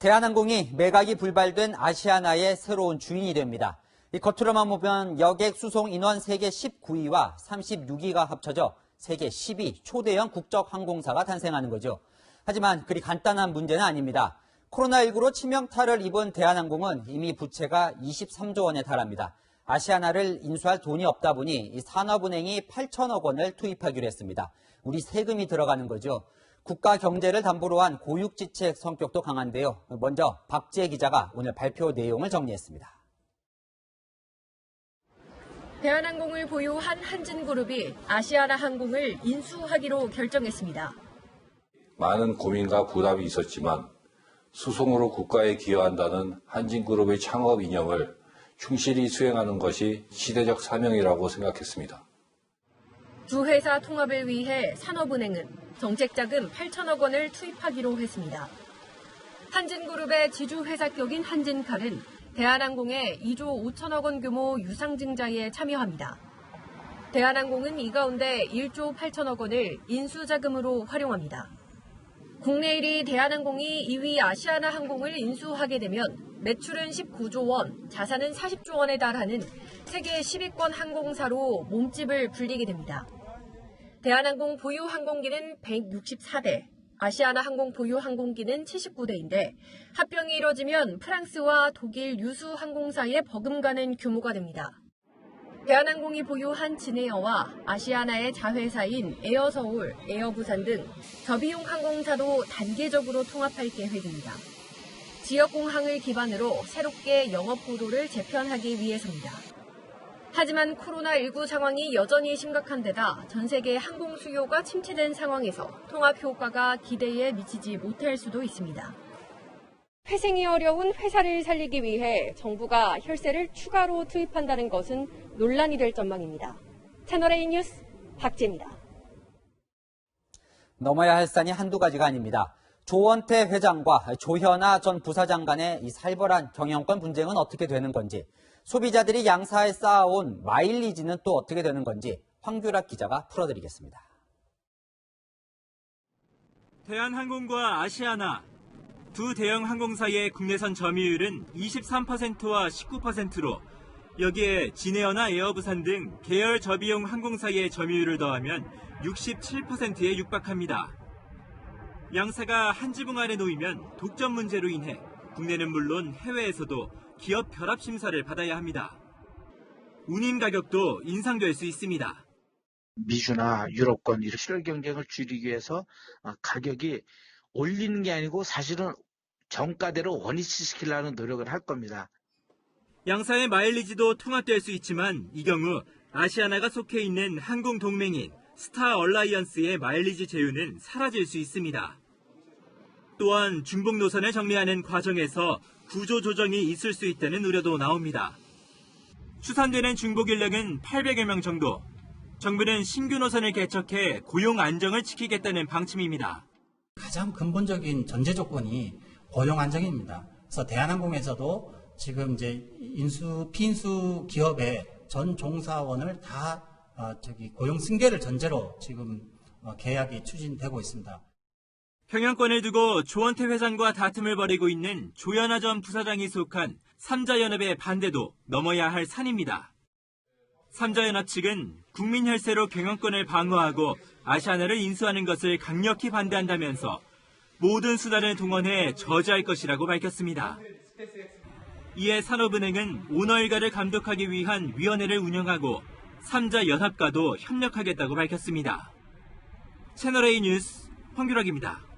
대한항공이 매각이 불발된 아시아나의 새로운 주인이 됩니다. 겉으로만 보면 여객 수송 인원 세계 19위와 36위가 합쳐져 세계 10위 초대형 국적 항공사가 탄생하는 거죠. 하지만 그리 간단한 문제는 아닙니다. 코로나19로 치명타를 입은 대한항공은 이미 부채가 23조 원에 달합니다. 아시아나를 인수할 돈이 없다 보니 이 산업은행이 8천억 원을 투입하기로 했습니다. 우리 세금이 들어가는 거죠. 국가 경제를 담보로 한 고육지책 성격도 강한데요. 먼저 박지혜 기자가 오늘 발표 내용을 정리했습니다. 대한항공을 보유한 한진그룹이 아시아나 항공을 인수하기로 결정했습니다. 많은 고민과 부담이 있었지만 수송으로 국가에 기여한다는 한진그룹의 창업 이념을 충실히 수행하는 것이 시대적 사명이라고 생각했습니다. 두 회사 통합을 위해 산업은행은 정책자금 8천억 원을 투입하기로 했습니다. 한진그룹의 지주회사격인 한진칼은 대한항공의 2조 5천억 원 규모 유상증자에 참여합니다. 대한항공은 이 가운데 1조 8천억 원을 인수자금으로 활용합니다. 국내 1위 대한항공이 2위 아시아나 항공을 인수하게 되면 매출은 19조 원, 자산은 40조 원에 달하는 세계 10위권 항공사로 몸집을 불리게 됩니다. 대한항공 보유 항공기는 164대, 아시아나 항공 보유 항공기는 79대인데 합병이 이뤄지면 프랑스와 독일 유수 항공사에 버금가는 규모가 됩니다. 대한항공이 보유한 진에어와 아시아나의 자회사인 에어서울, 에어부산 등 저비용 항공사도 단계적으로 통합할 계획입니다. 지역공항을 기반으로 새롭게 영업구도를 재편하기 위해서입니다. 하지만 코로나19 상황이 여전히 심각한 데다 전 세계 항공 수요가 침체된 상황에서 통합 효과가 기대에 미치지 못할 수도 있습니다. 회생이 어려운 회사를 살리기 위해 정부가 혈세를 추가로 투입한다는 것은 논란이 될 전망입니다. 채널A 뉴스 박지혜입니다. 넘어야 할 산이 한두 가지가 아닙니다. 조원태 회장과 조현아 전 부사장 간의 이 살벌한 경영권 분쟁은 어떻게 되는 건지, 소비자들이 양사에 쌓아온 마일리지는 또 어떻게 되는 건지 황규락 기자가 풀어드리겠습니다. 대한항공과 아시아나 두 대형 항공사의 국내선 점유율은 23%와 19%로 여기에 진에어나 에어부산 등 계열 저비용 항공사의 점유율을 더하면 67%에 육박합니다. 양사가 한 지붕 아래 놓이면 독점 문제로 인해 국내는 물론 해외에서도 기업 결합 심사를 받아야 합니다. 운임 가격도 인상될 수 있습니다. 미주나 유럽권 이런 실효 경쟁을 줄이기 위해서 가격이 올리는 게 아니고 사실은 정가대로 원위치시키려는 노력을 할 겁니다. 양사의 마일리지도 통합될 수 있지만 이 경우 아시아나가 속해 있는 항공 동맹인 스타 얼라이언스의 마일리지 제휴는 사라질 수 있습니다. 또한 중복 노선을 정리하는 과정에서 구조 조정이 있을 수 있다는 우려도 나옵니다. 추산되는 중복 인력은 800여 명 정도. 정부는 신규 노선을 개척해 고용 안정을 지키겠다는 방침입니다. 가장 근본적인 전제 조건이 고용 안정입니다. 그래서 대한항공에서도 지금 이제 피인수 기업의 전 종사원을 다 고용 승계를 전제로 지금 계약이 추진되고 있습니다. 경영권을 두고 조원태 회장과 다툼을 벌이고 있는 조현아 전 부사장이 속한 삼자연합의 반대도 넘어야 할 산입니다. 삼자연합 측은 국민 혈세로 경영권을 방어하고 아시아나를 인수하는 것을 강력히 반대한다면서 모든 수단을 동원해 저지할 것이라고 밝혔습니다. 이에 산업은행은 오너 일가를 감독하기 위한 위원회를 운영하고 삼자연합과도 협력하겠다고 밝혔습니다. 채널A 뉴스 황규락입니다.